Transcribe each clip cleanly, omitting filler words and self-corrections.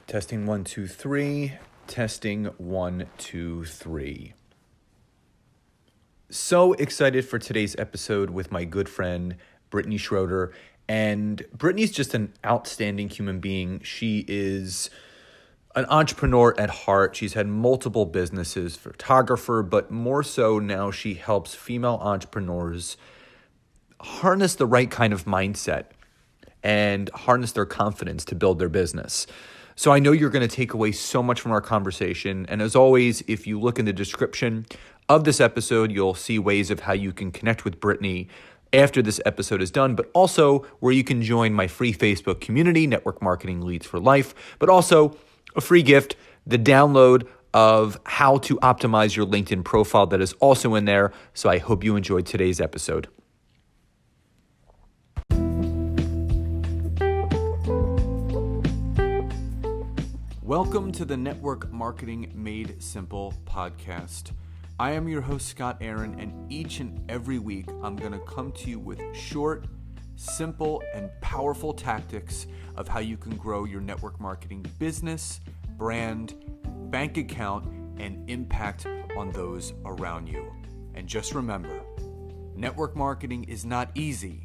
Testing 1, 2, 3. Testing 1, 2, 3. So excited for today's episode with my good friend, Brittni Schroeder. And Brittni's just an outstanding human being. She is an entrepreneur at heart. She's had multiple businesses, photographer, but more so now she helps female entrepreneurs harness the right kind of mindset and harness their confidence to build their business. So I know you're going to take away so much from our conversation. And as always, if you look in the description of this episode, you'll see ways of how you can connect with Brittni after this episode is done, but also where you can join my free Facebook community, Network Marketing Leads for Life, but also a free gift, the download of how to optimize your LinkedIn profile that is also in there. So I hope you enjoyed today's episode. Welcome to the Network Marketing Made Simple podcast. I am your host, Scott Aaron, and each and every week, I'm going to come to you with short, simple, and powerful tactics of how you can grow your network marketing business, brand, bank account, and impact on those around you. And just remember, network marketing is not easy,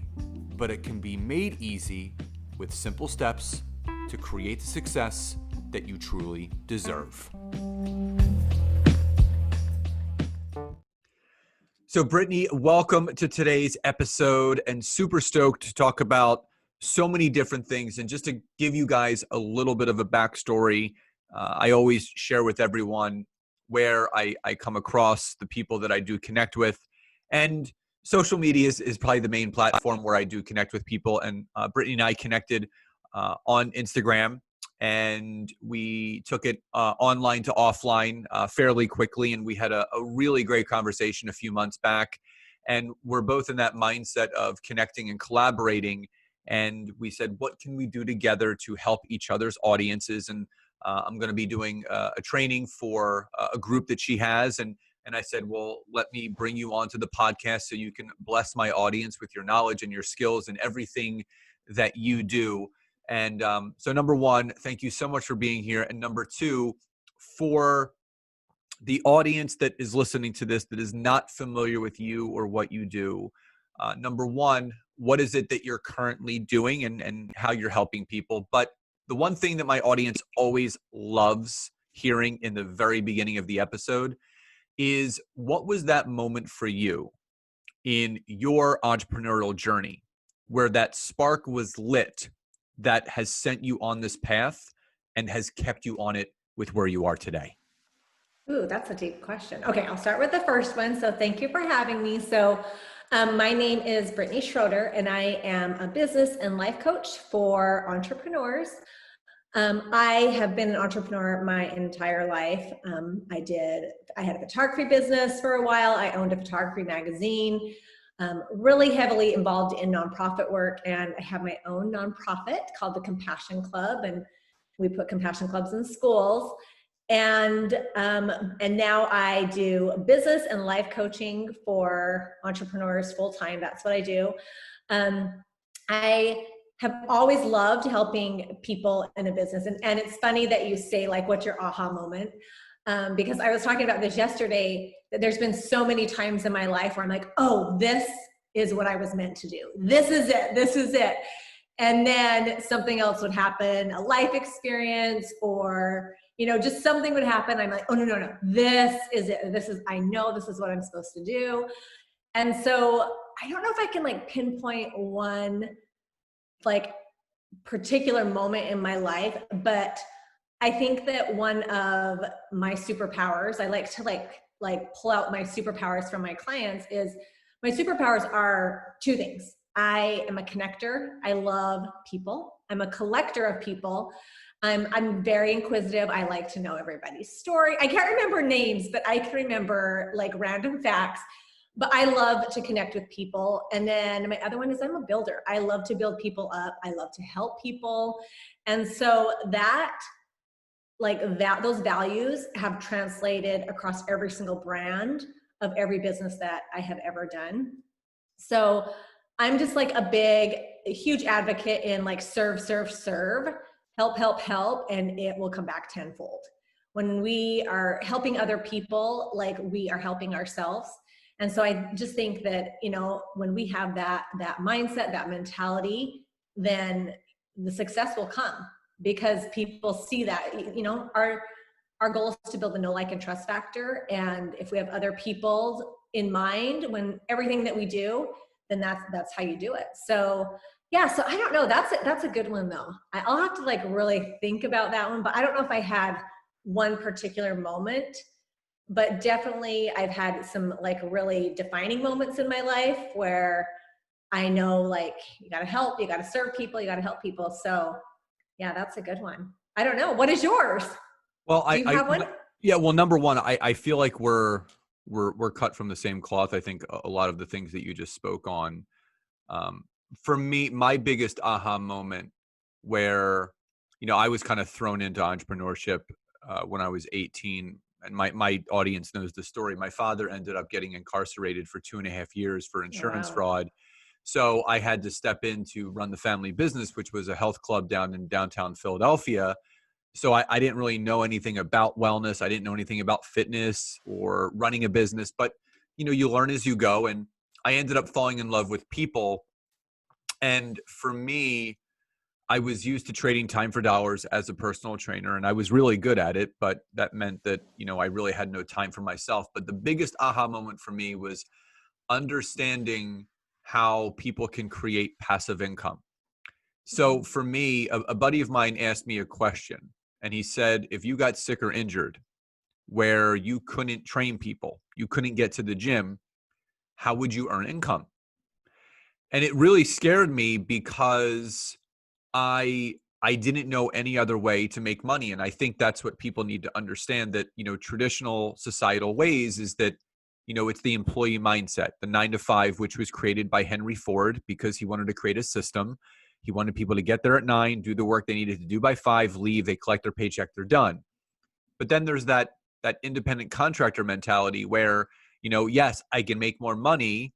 but it can be made easy with simple steps to create the success that you truly deserve. So Brittni, welcome to today's episode, and super stoked to talk about so many different things. And just to give you guys a little bit of a backstory, I always share with everyone where I come across the people that I do connect with. And social media is probably the main platform where I do connect with people. And Brittni and I connected on Instagram. And we took it online to offline fairly quickly. And we had a really great conversation a few months back. And we're both in that mindset of connecting and collaborating. And we said, what can we do together to help each other's audiences? And I'm going to be doing a training for a group that she has. And I said, well, let me bring you onto the podcast so you can bless my audience with your knowledge and your skills and everything that you do. And so number one, thank you so much for being here. And number two, for the audience that is listening to this that is not familiar with you or what you do, number one, what is it that you're currently doing and how you're helping people? But the one thing that my audience always loves hearing in the very beginning of the episode is, what was that moment for you in your entrepreneurial journey where that spark was lit that has sent you on this path and has kept you on it with where you are today? Ooh, that's a deep question. Okay, I'll start with the first one. So thank you for having me. So my name is Brittni Schroeder, and I am a business and life coach for entrepreneurs. I have been an entrepreneur my entire life. I had a photography business for a while. I owned a photography magazine. Really heavily involved in nonprofit work, and I have my own nonprofit called the Compassion Club, and we put compassion clubs in schools. And now I do business and life coaching for entrepreneurs full time. That's what I do. I have always loved helping people in a business, and it's funny that you say, like, what's your aha moment? Because I was talking about this yesterday, that there's been so many times in my life where I'm like, oh, this is what I was meant to do. This is it. This is it. And then something else would happen, a life experience, or, just something would happen. I'm like, oh, no. This is it. I know this is what I'm supposed to do. And so I don't know if I can pinpoint one particular moment in my life, but I think that one of my superpowers, I like to pull out my superpowers from my clients, is my superpowers are two things. I am a connector. I love people. I'm a collector of people. I'm very inquisitive. I like to know everybody's story. I can't remember names, but I can remember random facts. But I love to connect with people. And then my other one is I'm a builder. I love to build people up. I love to help people. And so those values have translated across every single brand of every business that I have ever done. So I'm just a huge advocate in serve. help, help, help, and it will come back tenfold. When we are helping other people, like we are helping ourselves. And so I just think that, when we have that mindset, that mentality, then the success will come, because people see that, our goal is to build a know, like, and trust factor. And if we have other people in mind when everything that we do, then that's how you do it. So yeah, so I don't know. That's a good one though. I'll have to like really think about that one, but I don't know if I had one particular moment, but definitely I've had some like really defining moments in my life where I know, like, you got to help, you got to serve people, you got to help people. So yeah, that's a good one. I don't know. What is yours? Well, Do you have one? yeah. Well, number one, I feel like we're cut from the same cloth. I think a lot of the things that you just spoke on. For me, my biggest aha moment where, I was kind of thrown into entrepreneurship when I was 18, and my audience knows the story. My father ended up getting incarcerated for 2.5 years for Oh, insurance wow. fraud. So I had to step in to run the family business, which was a health club down in downtown Philadelphia. So I didn't really know anything about wellness. I didn't know anything about fitness or running a business, but you learn as you go. And I ended up falling in love with people. And for me, I was used to trading time for dollars as a personal trainer, and I was really good at it, but that meant that, I really had no time for myself. But the biggest aha moment for me was understanding how people can create passive income. So for me, a buddy of mine asked me a question, and he said, if you got sick or injured where you couldn't train people, you couldn't get to the gym, how would you earn income? And it really scared me because I didn't know any other way to make money. And I think that's what people need to understand, that, traditional societal ways is that, it's the employee mindset, the 9 to 5, which was created by Henry Ford because he wanted to create a system. He wanted people to get there at 9, do the work they needed to do by 5, leave, they collect their paycheck, they're done. But then there's that independent contractor mentality where, yes, I can make more money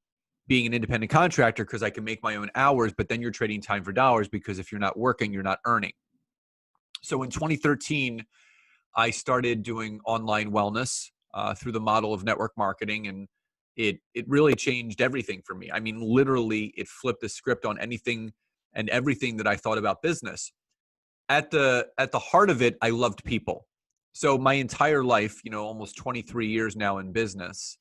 being an independent contractor because I can make my own hours, but then you're trading time for dollars because if you're not working, you're not earning. So in 2013, I started doing online wellness through the model of network marketing, and it really changed everything for me. I mean, literally, it flipped the script on anything and everything that I thought about business. At the heart of it, I loved people. So my entire life, almost 23 years now in business,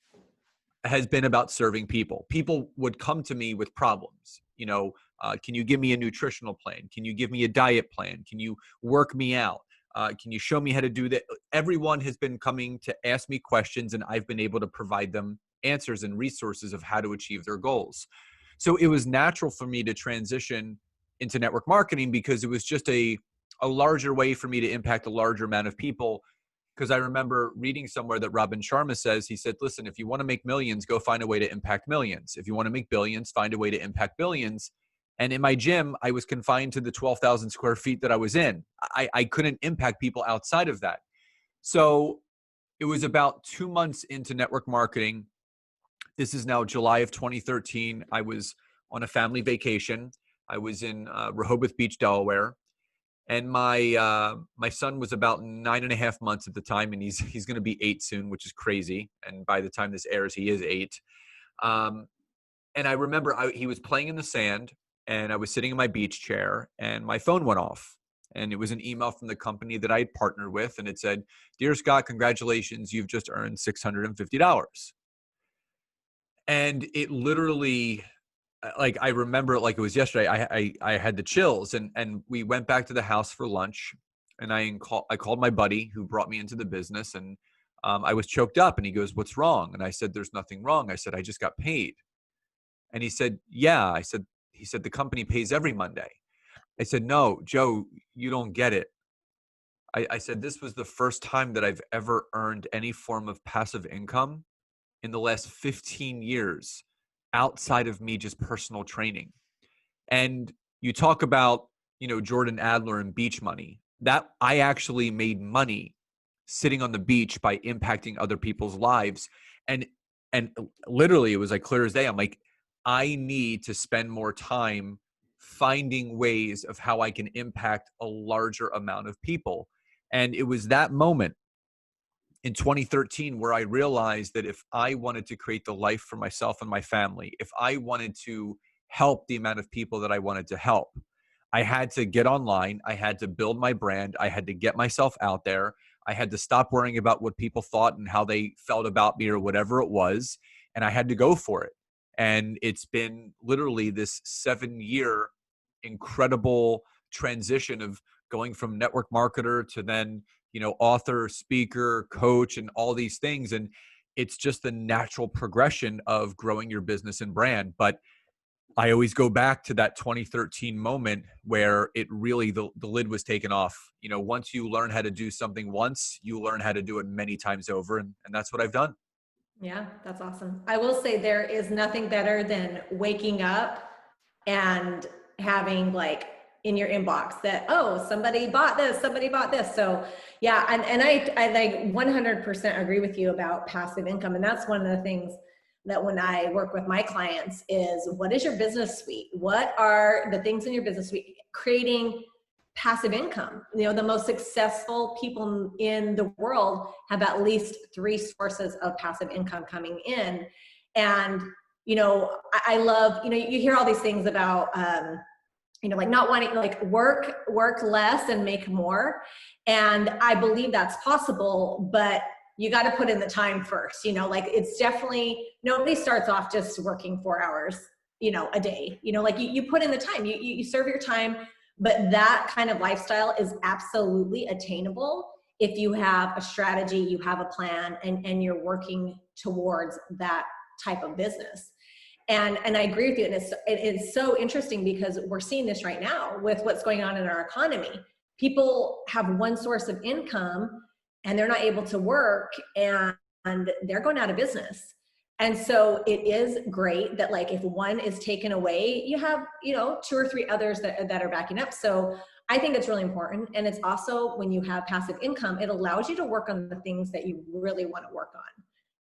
has been about serving people. People would come to me with problems. Can you give me a nutritional plan? Can you give me a diet plan? Can you work me out? Can you show me how to do that? Everyone has been coming to ask me questions, and I've been able to provide them answers and resources of how to achieve their goals. So it was natural for me to transition into network marketing because it was just a larger way for me to impact a larger amount of people. Because I remember reading somewhere that Robin Sharma says, he said, listen, if you want to make millions, go find a way to impact millions. If you want to make billions, find a way to impact billions. And in my gym, I was confined to the 12,000 square feet that I was in. I couldn't impact people outside of that. So it was about 2 months into network marketing. This is now July of 2013. I was on a family vacation. I was in Rehoboth Beach, Delaware. And my son was about 9.5 months at the time, and he's going to be 8 soon, which is crazy. And by the time this airs, he is 8. And I remember he was playing in the sand, and I was sitting in my beach chair, and my phone went off. And it was an email from the company that I had partnered with, and it said, "Dear Scott, congratulations, you've just earned $650." And it literally, like, I remember it like it was yesterday. I had the chills, and we went back to the house for lunch, and I called my buddy who brought me into the business, and I was choked up, and he goes, "What's wrong?" And I said, "There's nothing wrong." I said, "I just got paid." And he said, "Yeah." He said, "The company pays every Monday." I said, "No, Joe, you don't get it." I said, "This was the first time that I've ever earned any form of passive income in the last 15 years outside of me just personal training." And you talk about, Jordan Adler and beach money. That I actually made money sitting on the beach by impacting other people's lives. And literally it was like clear as day. I'm like, I need to spend more time finding ways of how I can impact a larger amount of people. And it was that moment in 2013 where I realized that if I wanted to create the life for myself and my family, if I wanted to help the amount of people that I wanted to help, I had to get online. I had to build my brand. I had to get myself out there. I had to stop worrying about what people thought and how they felt about me or whatever it was. And I had to go for it. And it's been literally this 7-year incredible transition of going from network marketer to then, author, speaker, coach, and all these things. And it's just the natural progression of growing your business and brand. But I always go back to that 2013 moment where it really, the lid was taken off. Once you learn how to do something once, you learn how to do it many times over. And that's what I've done. Yeah, that's awesome. I will say there is nothing better than waking up and having like in your inbox that, oh, somebody bought this, somebody bought this. So yeah, and I like 100% agree with you about passive income. And that's one of the things that when I work with my clients is, what is your business suite? What are the things in your business suite? Creating passive income. The most successful people in the world have at least 3 sources of passive income coming in. And, I love, you hear all these things about, like not wanting, like work less and make more. And I believe that's possible, but you got to put in the time first, like it's definitely, nobody starts off just working 4 hours, a day, like you put in the time, you serve your time, but that kind of lifestyle is absolutely attainable if you have a strategy, you have a plan, and you're working towards that type of business. And I agree with you. And it's so interesting because we're seeing this right now with what's going on in our economy. People have one source of income and they're not able to work and they're going out of business. And so it is great that like if one is taken away, you have, 2 or 3 others that are backing up. So I think it's really important. And it's also when you have passive income, it allows you to work on the things that you really want to work on.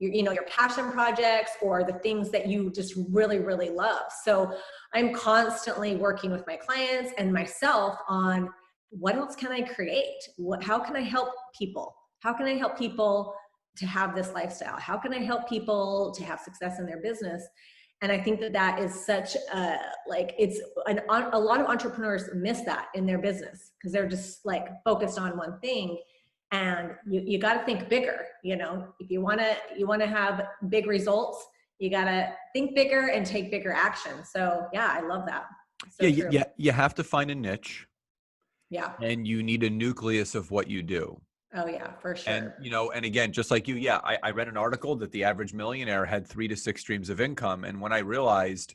Your passion projects or the things that you just really, really love. So I'm constantly working with my clients and myself on what else can I create? How can I help people? How can I help people to have this lifestyle? How can I help people to have success in their business? And I think that is such a lot of entrepreneurs miss that in their business because they're just like focused on one thing. And you got to think bigger. If you want to have big results, you got to think bigger and take bigger action. So yeah, I love that. So yeah. You have to find a niche. Yeah. And you need a nucleus of what you do. Oh yeah, for sure. And, and again, just like you, I read an article that the average millionaire had 3 to 6 streams of income. And when I realized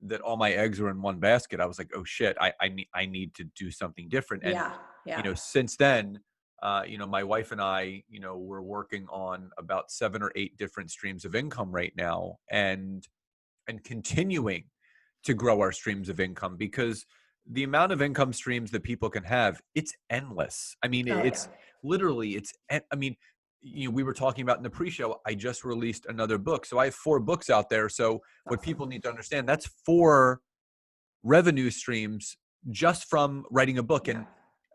that all my eggs were in one basket, I was like, oh shit, I need to do something different. And, since then, my wife and I, we're working on about 7 or 8 different streams of income right now and continuing to grow our streams of income because the amount of income streams that people can have, it's endless. I mean, literally, we were talking about in the pre-show, I just released another book. So I have 4 books out there. So what people need to understand, that's 4 revenue streams just from writing a book. Yeah.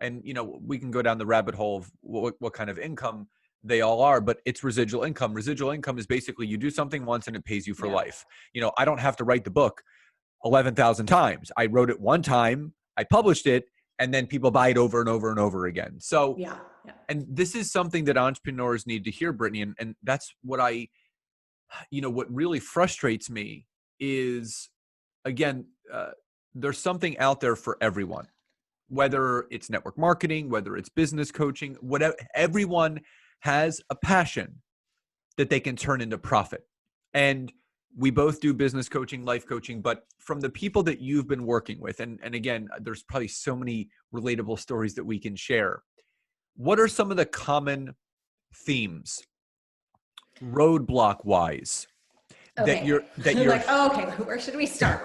And we can go down the rabbit hole of what kind of income they all are, but it's residual income. Residual income is basically you do something once and it pays you for life. I don't have to write the book 11,000 times. I wrote it one time, I published it, and then people buy it over and over and over again. So, and this is something that entrepreneurs need to hear, Brittni. And that's what what really frustrates me is, again, there's something out there for everyone, whether it's network marketing, whether it's business coaching, whatever. Everyone has a passion that they can turn into profit. And we both do business coaching, life coaching, but from the people that you've been working with, and again, there's probably so many relatable stories that we can share. What are some of the common themes, roadblock wise, that you're like, oh, okay, where should we start?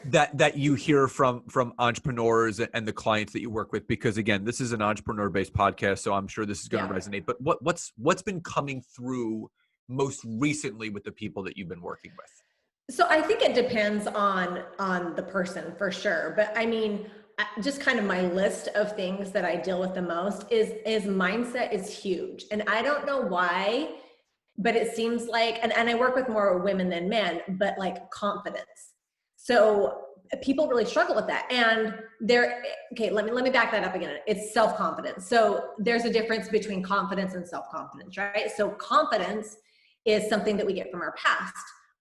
That you hear from entrepreneurs and the clients that you work with? Because again, this is an entrepreneur-based podcast, so I'm sure this is going to resonate. But what's been coming through most recently with the people that you've been working with? So I think it depends on the person for sure. But I mean, just kind of my list of things that I deal with the most is mindset is huge. And I don't know why, but it seems like, and I work with more women than men, but like confidence. So people really struggle with that. And okay, let me back that up again. It's self-confidence. So there's a difference between confidence and self-confidence, right? So confidence is something that we get from our past.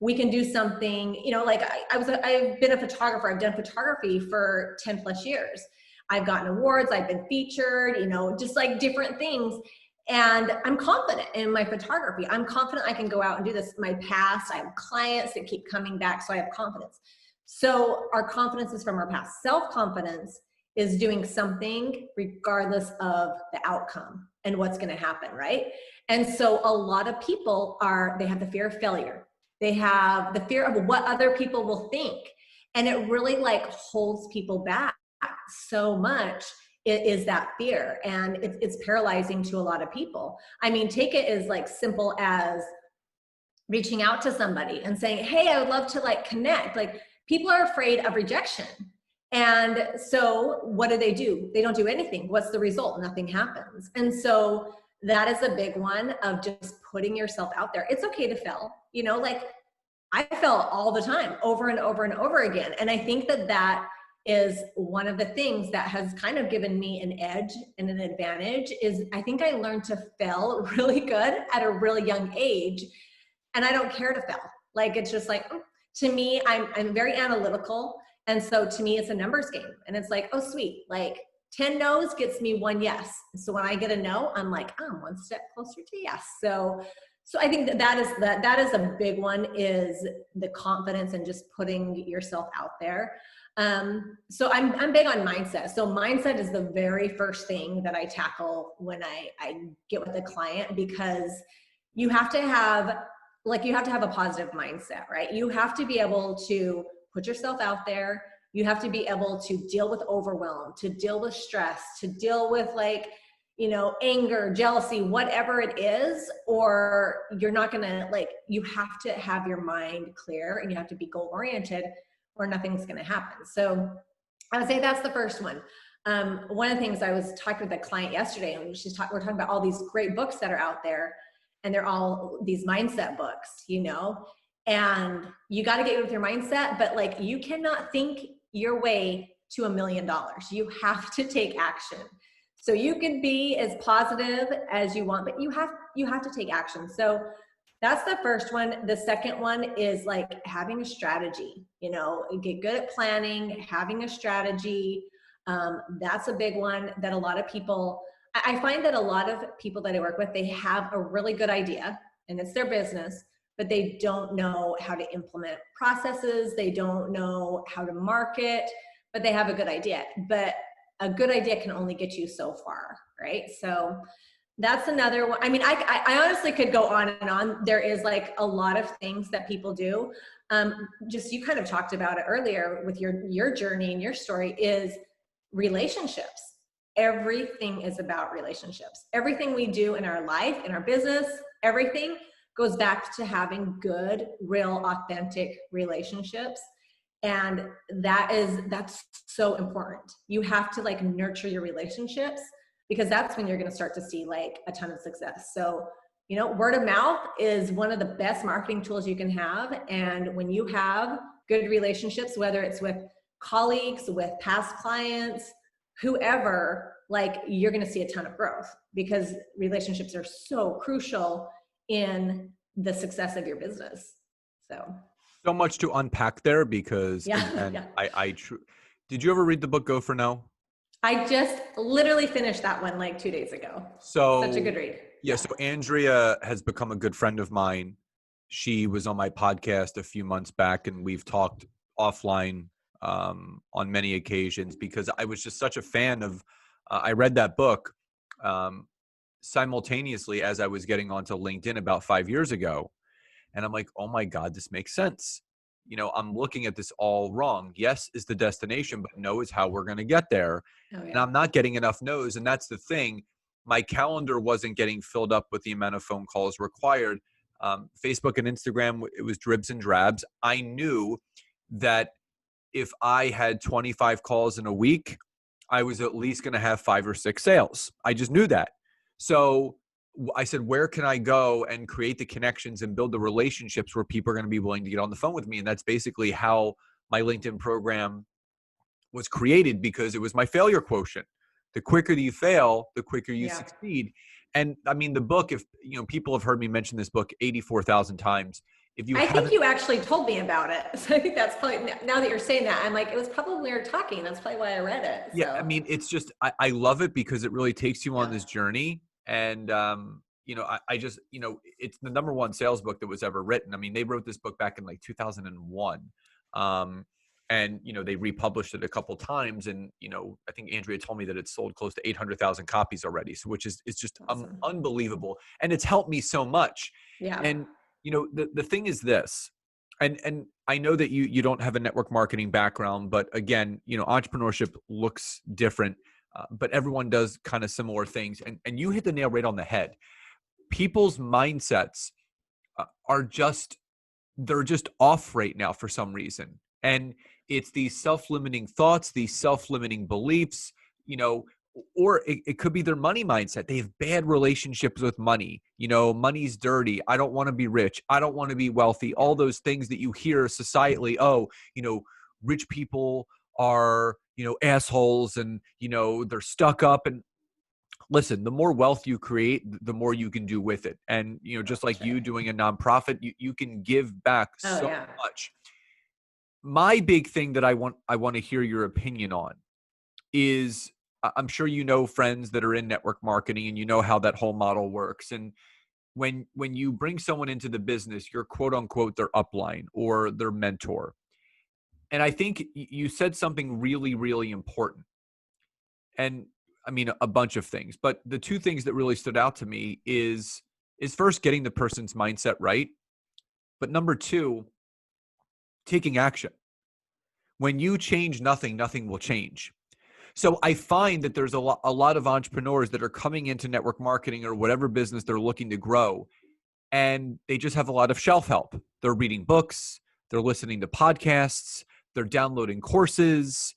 We can do something, like I've been a photographer. I've done photography for 10 plus years. I've gotten awards, I've been featured, just like different things. And I'm confident in my photography. I'm confident I can go out and do this. My past, I have clients that keep coming back, so I have confidence. So our confidence is from our past. Self-confidence is doing something regardless of the outcome and what's going to happen, right? And so a lot of people they have the fear of failure. They have the fear of what other people will think. And it really like holds people back so much. It is that fear, and it's paralyzing to a lot of people. I mean, take it as like simple as reaching out to somebody and saying, hey, I would love to like connect. Like people are afraid of rejection. And so what do? They don't do anything. What's the result? Nothing happens. And so that is a big one of just putting yourself out there. It's okay to fail, like I fail all the time, over and over and over again. And I think that is one of the things that has kind of given me an edge and an advantage is I think I learned to fail really good at a really young age. And I don't care to fail. Like, it's just like, to me, I'm very analytical. And so to me, it's a numbers game. And it's like, oh, sweet. Like 10 no's gets me one yes. So when I get a no, I'm like, I'm one step closer to yes. So I think that is a big one, is the confidence and just putting yourself out there. So I'm big on mindset. So mindset is the very first thing that I tackle when I get with a client, because you have to have a positive mindset, right? You have to be able to put yourself out there. You have to be able to deal with overwhelm, to deal with stress, to deal with anger, jealousy, whatever it is, or you're not gonna you have to have your mind clear and you have to be goal oriented, or nothing's gonna happen. So I would say that's the first one. One of the things, I was talking with a client yesterday, and we're talking about all these great books that are out there, and they're all these mindset books, and you got to get with your mindset, but you cannot think your way to $1 million. You have to take action. So you can be as positive as you want, but you have to take action. So that's the first one. The second one is having a strategy, get good at planning, having a strategy. That's a big one that a lot of people, I find that a lot of people that I work with, they have a really good idea and it's their business, but they don't know how to implement processes. They don't know how to market, but they have a good idea. But a good idea can only get you so far, right? So that's another one. I mean, I honestly could go on and on. There is a lot of things that people do. Just, you kind of talked about it earlier with your journey and your story, is relationships. Everything is about relationships. Everything we do in our life, in our business, everything goes back to having good, real, authentic relationships. And that's so important. You have to nurture your relationships, because that's when you're going to start to see a ton of success. So, word of mouth is one of the best marketing tools you can have. And when you have good relationships, whether it's with colleagues, with past clients, whoever, you're going to see a ton of growth, because relationships are so crucial in the success of your business. So much to unpack there, because again, yeah. Did you ever read the book Go for No? I just literally finished that one 2 days ago. So such a good read. Yeah. So Andrea has become a good friend of mine. She was on my podcast a few months back, and we've talked offline on many occasions, because I was just such a fan of, I read that book simultaneously as I was getting onto LinkedIn about 5 years ago. And I'm like, oh my God, this makes sense. I'm looking at this all wrong. Yes is the destination, but no is how we're going to get there. Oh, yeah. And I'm not getting enough no's. And that's the thing. My calendar wasn't getting filled up with the amount of phone calls required. Facebook and Instagram, it was dribs and drabs. I knew that if I had 25 calls in a week, I was at least going to have 5 or 6 sales. I just knew that. So I said, where can I go and create the connections and build the relationships where people are going to be willing to get on the phone with me? And that's basically how my LinkedIn program was created, because it was my failure quotient. The quicker that you fail, the quicker you succeed. And I mean, the book, if people have heard me mention this book 84,000 times. If you I think haven't, you actually told me about it. So I think that's probably, now that you're saying that, I'm like, it was probably when we were talking. That's probably why I read it. yeah, I So mean, it's just, I love it because it really takes you on yeah, this journey. And, I just, it's the number one sales book that was ever written. I mean, they wrote this book back in like 2001. And, they republished it a couple times. And, I think Andrea told me that it's sold close to 800,000 copies already. So, which is, it's just awesome. unbelievable. And it's helped me so much. Yeah. And, the thing is this, and I know that you don't have a network marketing background, but again, entrepreneurship looks different, but everyone does kind of similar things. And you hit the nail right on the head. People's mindsets are just, they're just off right now for some reason. And it's these self-limiting thoughts, these self-limiting beliefs, or it could be their money mindset. They have bad relationships with money. Money's dirty. I don't want to be rich. I don't want to be wealthy. All those things that you hear societally. Oh, rich people are, assholes, and, they're stuck up. And listen, the more wealth you create, the more you can do with it. And, just like That's you right. doing a nonprofit, you can give back Oh so yeah. much. My big thing that I want to hear your opinion on is, I'm sure friends that are in network marketing, and how that whole model works. And when you bring someone into the business, you're quote unquote their upline or their mentor. And I think you said something really, really important. And I mean, a bunch of things, but the two things that really stood out to me is first, getting the person's mindset right. But number two, taking action. When you change nothing, nothing will change. So I find that there's a lot of entrepreneurs that are coming into network marketing or whatever business they're looking to grow, and they just have a lot of shelf help. They're reading books, they're listening to podcasts, they're downloading courses.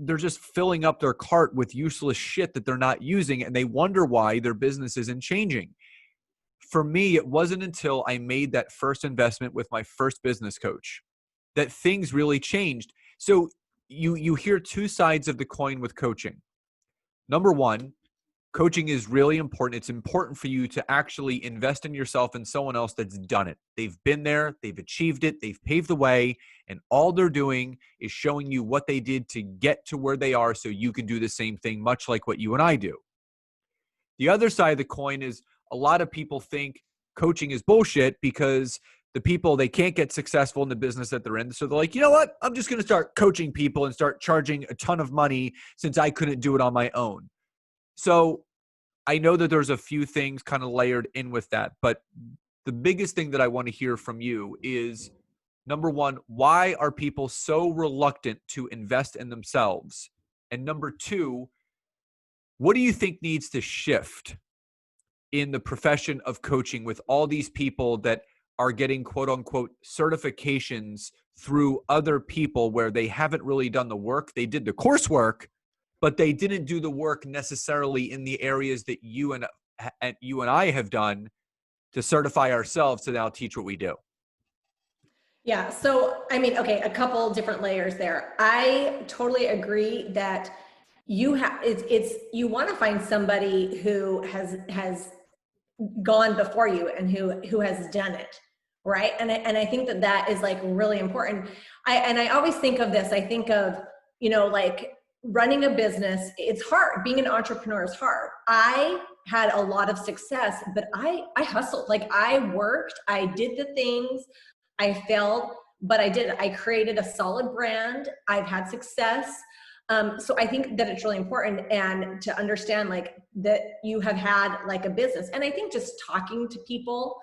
They're just filling up their cart with useless shit that they're not using, and they wonder why their business isn't changing. For me, it wasn't until I made that first investment with my first business coach that things really changed. So you hear two sides of the coin with coaching. Number one, coaching is really important. It's important for you to actually invest in yourself and someone else that's done it. They've been there, they've achieved it, they've paved the way, and all they're doing is showing you what they did to get to where they are so you can do the same thing, much like what you and I do. The other side of the coin is, a lot of people think coaching is bullshit because the people, they can't get successful in the business that they're in. So they're like, you know what? I'm just going to start coaching people and start charging a ton of money since I couldn't do it on my own. So I know that there's a few things kind of layered in with that, but the biggest thing that I want to hear from you is, number one, why are people so reluctant to invest in themselves? And number two, what do you think needs to shift in the profession of coaching with all these people that are getting quote unquote certifications through other people where they haven't really done the work? They did the coursework, but they didn't do the work necessarily in the areas that you and I have done to certify ourselves to now teach what we do. Yeah. So, I mean, okay, a couple different layers there. I totally agree that you want to find somebody who has gone before you and who has done it, right? And I think that is like really important. I always think of this. I think of, like running a business. It's hard. Being an entrepreneur is hard. I had a lot of success, but I hustled. Like I worked. I did the things. I failed, but I did. I created a solid brand. I've had success. So I think that it's really important, and to understand like that you have had like a business. And I think just talking to people,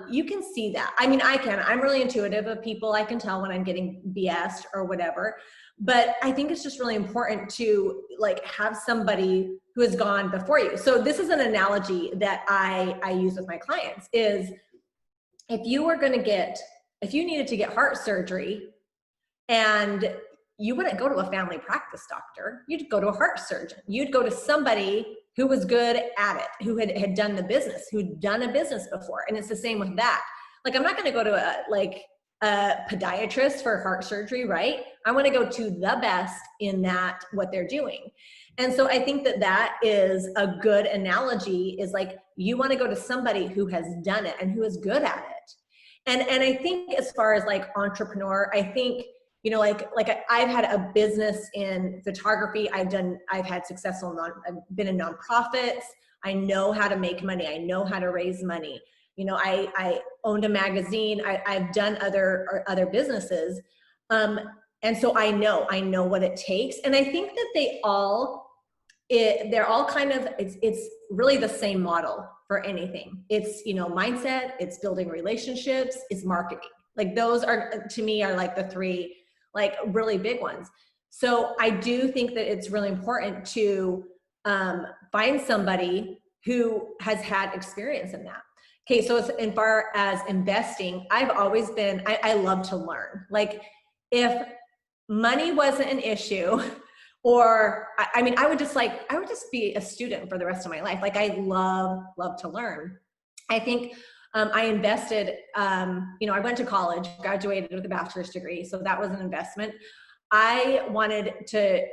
you can see that. I mean, I'm really intuitive of people. I can tell when I'm getting BS'd or whatever, but I think it's just really important to like have somebody who has gone before you. So this is an analogy that I use with my clients is, if you needed to get heart surgery and you wouldn't go to a family practice doctor, you'd go to a heart surgeon. You'd go to somebody who was good at it, who had done the business, who'd done a business before. And it's the same with that. Like, I'm not going to go to a podiatrist for heart surgery, right? I want to go to the best in that, what they're doing. And so I think that is a good analogy, is like, you want to go to somebody who has done it and who is good at it. And I think as far as like entrepreneur, I think, you know, like I've had a business in photography. I've had I've been in nonprofits. I know how to make money. I know how to raise money. You know, I owned a magazine. I've done other businesses. And so I know what it takes. And I think that they're all kind of, it's really the same model for anything. It's, you know, mindset, it's building relationships, it's marketing. Like, those are, to me, are like the three, like, really big ones. So I do think that it's really important to find somebody who has had experience in that. Okay, so as far as investing, I've always been, I love to learn. Like, if money wasn't an issue, or I mean, I would just be a student for the rest of my life. Like, I love to learn. I think I invested, you know, I went to college, graduated with a bachelor's degree. So that was an investment. I wanted to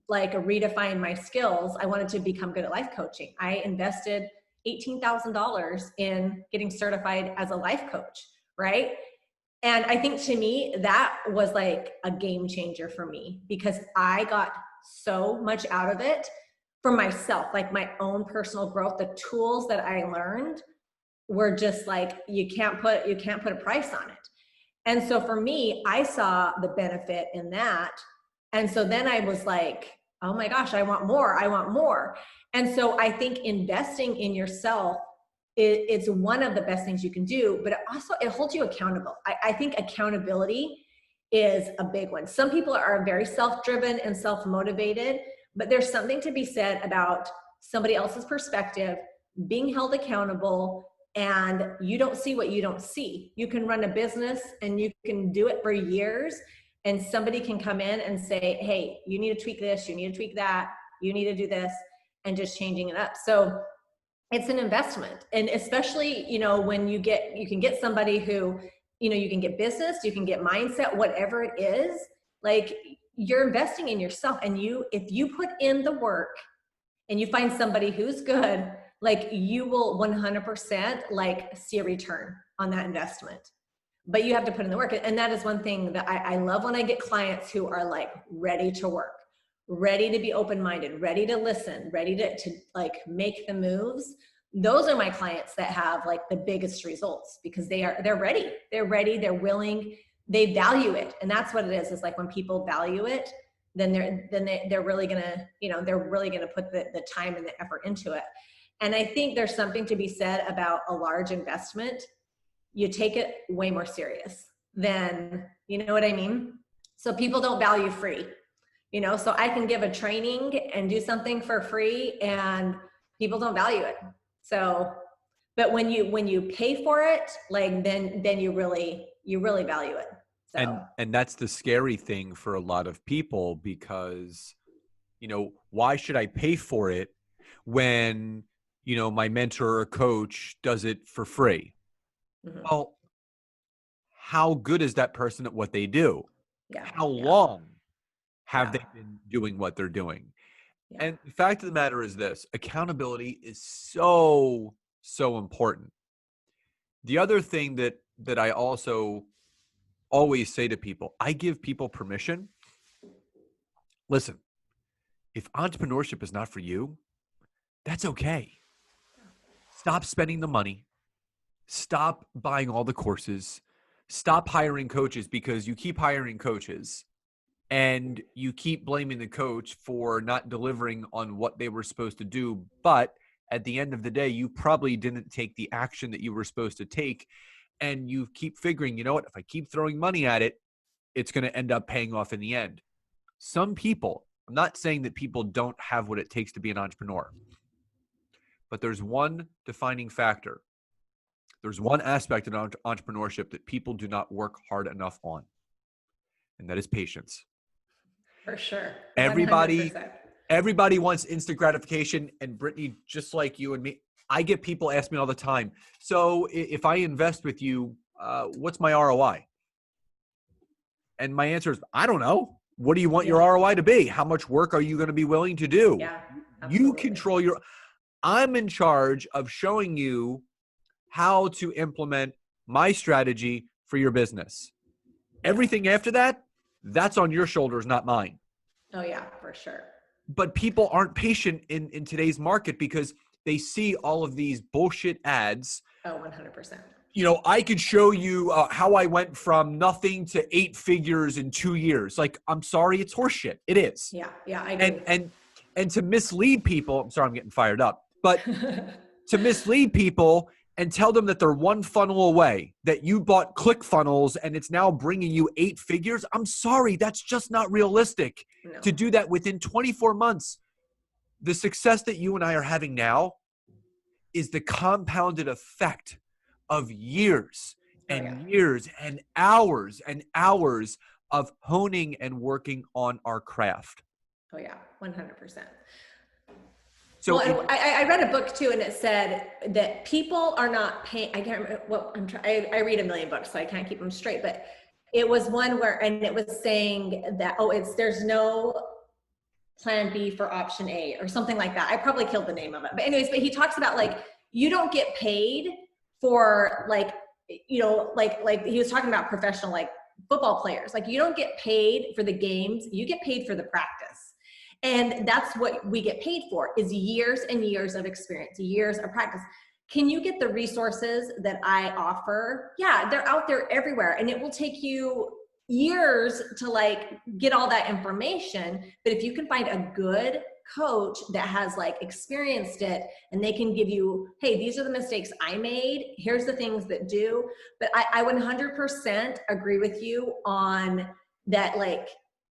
like redefine my skills. I wanted to become good at life coaching. I invested $18,000 in getting certified as a life coach, right? And I think, to me, that was like a game changer for me, because I got so much out of it for myself, like my own personal growth. The tools that I learned were just like, you can't put a price on it. And so for me, I saw the benefit in that. And so then I was like, oh my gosh, I want more. And so I think investing in yourself, it's one of the best things you can do, but it holds you accountable. I think accountability is a big one. Some people are very self-driven and self-motivated, but there's something to be said about somebody else's perspective, being held accountable, and you don't see what you don't see. You can run a business and you can do it for years, and somebody can come in and say, hey, you need to tweak this, you need to tweak that, you need to do this, and just changing it up. So it's an investment. And especially, you know, when you can get somebody who, you know, you can get business, you can get mindset, whatever it is, like, you're investing in yourself. And if you put in the work and you find somebody who's good, like, you will 100% like see a return on that investment. But you have to put in the work. And that is one thing that I love, when I get clients who are like ready to work, ready to be open-minded, ready to listen, ready to like make the moves. Those are my clients that have like the biggest results, because they're ready, they're willing, they value it. And that's what it is like, when people value it, then they're really gonna, you know, they're really gonna put the time and the effort into it. And I think there's something to be said about a large investment. You take it way more serious than, you know what I mean? So people don't value free, you know, so I can give a training and do something for free and people don't value it. So, but when you pay for it, like, then you really value it. So. And that's the scary thing for a lot of people, because, you know, why should I pay for it when, you know, my mentor or coach does it for free? Mm-hmm. Well, how good is that person at what they do? Yeah. How long have they been doing what they're doing? Yeah. And the fact of the matter is this: accountability is so important. The other thing that I also always say to people, I give people permission. Listen, if entrepreneurship is not for you, that's okay. Stop spending the money. Stop buying all the courses. Stop hiring coaches, because you keep hiring coaches and you keep blaming the coach for not delivering on what they were supposed to do. But at the end of the day, you probably didn't take the action that you were supposed to take. And you keep figuring, you know what, if I keep throwing money at it, it's going to end up paying off in the end. Some people, I'm not saying that people don't have what it takes to be an entrepreneur, but there's one defining factor. There's one aspect of entrepreneurship that people do not work hard enough on, and that is patience. For sure. Everybody, 100%. everybody wants instant gratification. And Brittni, just like you and me, I get people ask me all the time, so if I invest with you, what's my ROI? And my answer is, I don't know. What do you want your ROI to be? How much work are you going to be willing to do? Yeah, You absolutely. control I'm in charge of showing you how to implement my strategy for your business. Everything after that, that's on your shoulders, not mine. Oh yeah, for sure. But people aren't patient in today's market because they see all of these bullshit ads. Oh, 100%. I could show you how I went from nothing to 8 figures in 2 years. Like, I'm sorry, it's horseshit. It is. Yeah, I agree. And to mislead people, I'm sorry, I'm getting fired up, but to mislead people and tell them that they're one funnel away, that you bought ClickFunnels and it's now bringing you 8 figures. I'm sorry, that's just not realistic. No. To do that within 24 months. The success that you and I are having now is the compounded effect of years and years and hours of honing and working on our craft. Oh yeah, 100%. So well, I read a book too, and it said that people are not paying. I can't remember what I'm trying. I read a million books, so I can't keep them straight. But it was one where, and it was saying that, there's no plan B for option A or something like that. I probably killed the name of it. But anyways, but he talks about like, you don't get paid for like he was talking about professional like football players. Like, you don't get paid for the games, you get paid for the practice. And that's what we get paid for, is years and years of experience, years of practice. Can you get the resources that I offer? Yeah, they're out there everywhere, and it will take you years to like get all that information. But if you can find a good coach that has like experienced it, and they can give you, hey, these are the mistakes I made, here's the things that do. But I 100% agree with you on that. Like,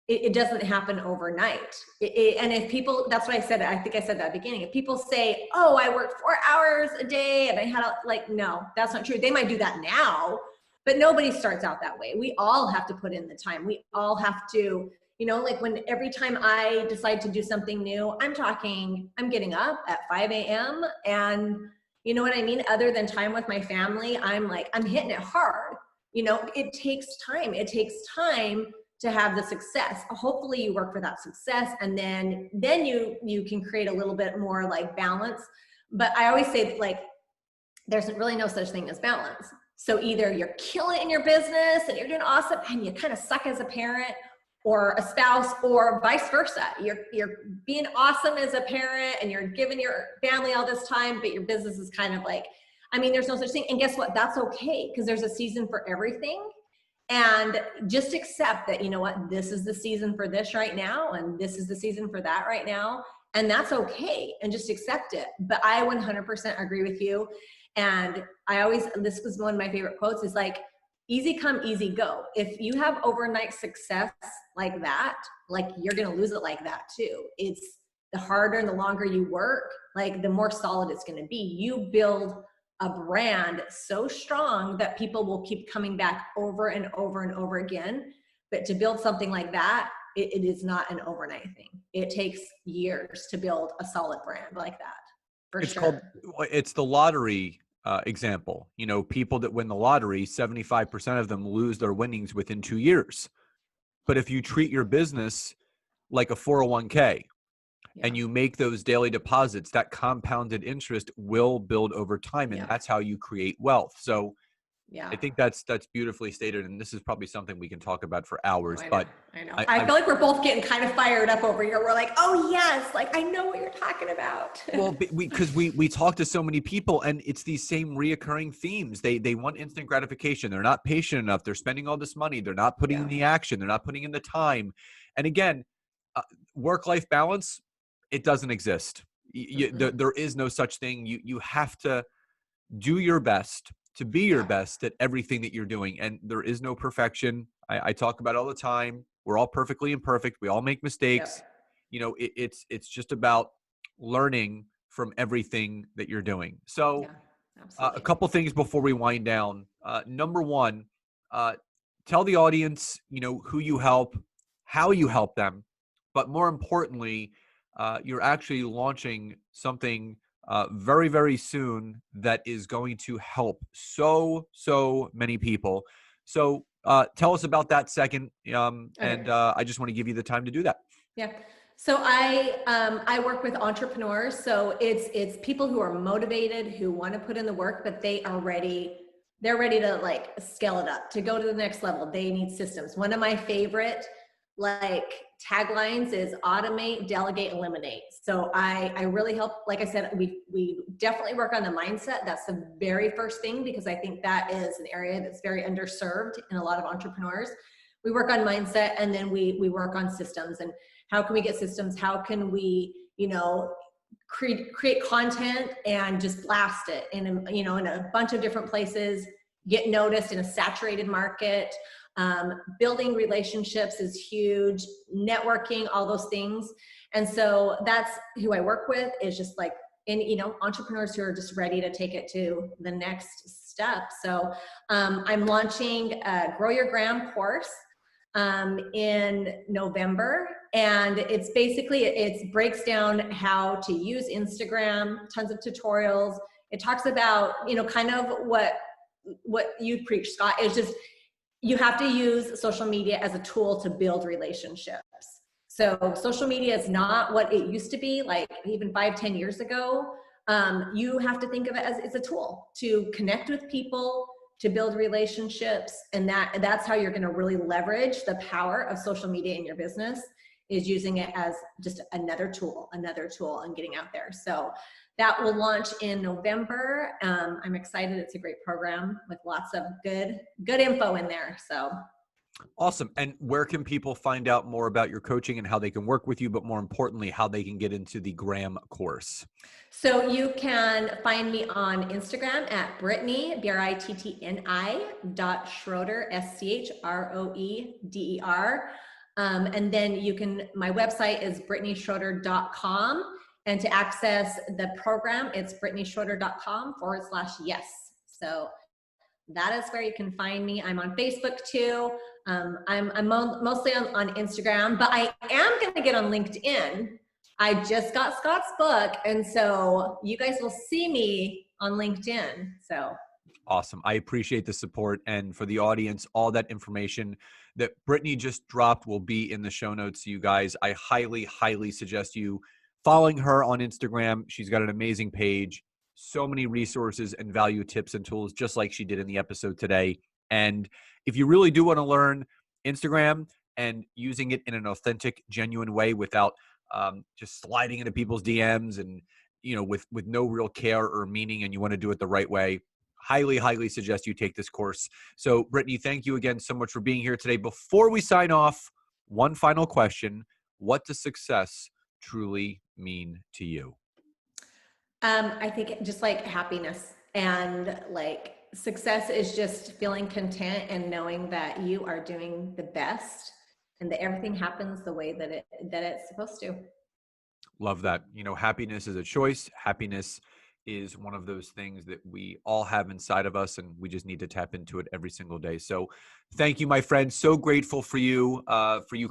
it doesn't happen overnight. And if people, that's what I said, I think I said that at the beginning. If people say, oh, I work 4 hours a day and I had no, that's not true. They might do that now, but nobody starts out that way. We all have to put in the time. We all have to, like when every time I decide to do something new, I'm getting up at 5 a.m. and you know what I mean? Other than time with my family, I'm hitting it hard. It takes time. It takes time to have the success. Hopefully you work for that success, and then you can create a little bit more like balance. But I always say that, like, there's really no such thing as balance. So either you're killing it in your business and you're doing awesome and you kind of suck as a parent or a spouse, or vice versa. You're being awesome as a parent and you're giving your family all this time, but your business is kind of like, there's no such thing. And guess what? That's okay, because there's a season for everything. And just accept that, this is the season for this right now, and this is the season for that right now. And that's okay. And just accept it. But I 100% agree with you. And this was one of my favorite quotes, is like, easy come, easy go. If you have overnight success like that, like, you're going to lose it like that too. It's the harder and the longer you work, like, the more solid it's going to be. You build a brand so strong that people will keep coming back over and over and over again. But to build something like that, it is not an overnight thing. It takes years to build a solid brand like that. It's the lottery example. People that win the lottery, 75% of them lose their winnings within 2 years. But if you treat your business like a 401k, and you make those daily deposits, that compounded interest will build over time. And that's how you create wealth. So I think that's beautifully stated. And this is probably something we can talk about for hours. I know. I feel like we're both getting kind of fired up over here. We're like, oh yes, like, I know what you're talking about. Well, because we talk to so many people, and it's these same reoccurring themes. They want instant gratification. They're not patient enough. They're spending all this money. They're not putting in the action. They're not putting in the time. And again, work-life balance, it doesn't exist. There is no such thing. You have to do your best to be your best at everything that you're doing. And there is no perfection. I talk about it all the time. We're all perfectly imperfect. We all make mistakes. It's just about learning from everything that you're doing. So Absolutely. A couple things before we wind down. Number one, tell the audience, who you help, how you help them, but more importantly, you're actually launching something very, very soon that is going to help so many people. So tell us about that second, and I just want to give you the time to do that. Yeah. So I work with entrepreneurs. So it's people who are motivated, who want to put in the work, but they're ready to like scale it up, to go to the next level. They need systems. One of my favorite like taglines is automate, delegate, eliminate. So I really help, like I said, we definitely work on the mindset. That's the very first thing, because I think that is an area that's very underserved in a lot of entrepreneurs. We work on mindset, and then we work on systems. And how can we get systems? How can we, create content and just blast it in a bunch of different places, get noticed in a saturated market. Building relationships is huge, networking, all those things. And so that's who I work with, is just like, entrepreneurs who are just ready to take it to the next step. So I'm launching a Grow Your Gram course in November. And it's basically, it breaks down how to use Instagram, tons of tutorials. It talks about, kind of what you preach, Scott, is just, you have to use social media as a tool to build relationships. So social media is not what it used to be, like even 5-10 years ago. You have to think of it as it's a tool to connect with people, to build relationships. And that's how you're going to really leverage the power of social media in your business, is using it as just another tool and getting out there. So that will launch in November. I'm excited. It's a great program with lots of good info in there. So awesome. And where can people find out more about your coaching and how they can work with you, but more importantly, how they can get into the Gram course? So you can find me on Instagram at Brittni, Brittni .Schroeder, SCHROEDER. And then my website is BrittniSchroeder.com. And to access the program, it's BrittniSchroeder.com/yes. So that is where you can find me. I'm on Facebook too. I'm mostly on Instagram, but I am going to get on LinkedIn. I just got Scott's book, and so you guys will see me on LinkedIn. So awesome. I appreciate the support. And for the audience, all that information that Brittni just dropped will be in the show notes. So you guys, I highly suggest you following her on Instagram. She's got an amazing page, so many resources and value tips and tools, just like she did in the episode today. And if you really do want to learn Instagram and using it in an authentic, genuine way without just sliding into people's DMs and, with no real care or meaning, and you want to do it the right way, highly suggest you take this course. So Brittni, thank you again so much for being here today. Before we sign off, one final question. What does success truly mean to you? I think just like happiness, and like success is just feeling content and knowing that you are doing the best and that everything happens the way that it's supposed to. Love that. Happiness is a choice. Happiness is one of those things that we all have inside of us, and we just need to tap into it every single day. So thank you, my friend. So grateful for you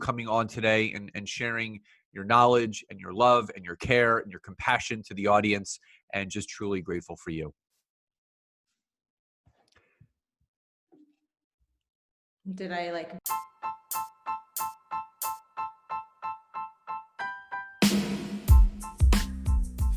coming on today and sharing your knowledge and your love and your care and your compassion to the audience, and just truly grateful for you. Did I like...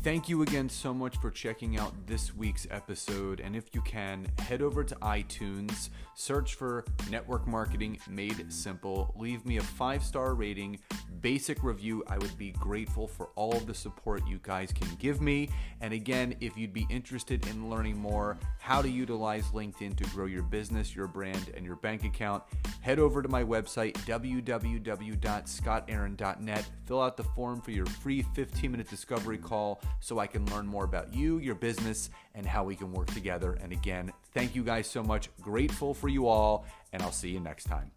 Thank you again so much for checking out this week's episode. And if you can, head over to iTunes, search for Network Marketing Made Simple, leave me a 5-star rating, basic review. I would be grateful for all of the support you guys can give me. And again, if you'd be interested in learning more how to utilize LinkedIn to grow your business, your brand, and your bank account, head over to my website, www.scottaaron.net. Fill out the form for your free 15-minute discovery call so I can learn more about you, your business, and how we can work together. And again, thank you guys so much. Grateful for you all, and I'll see you next time.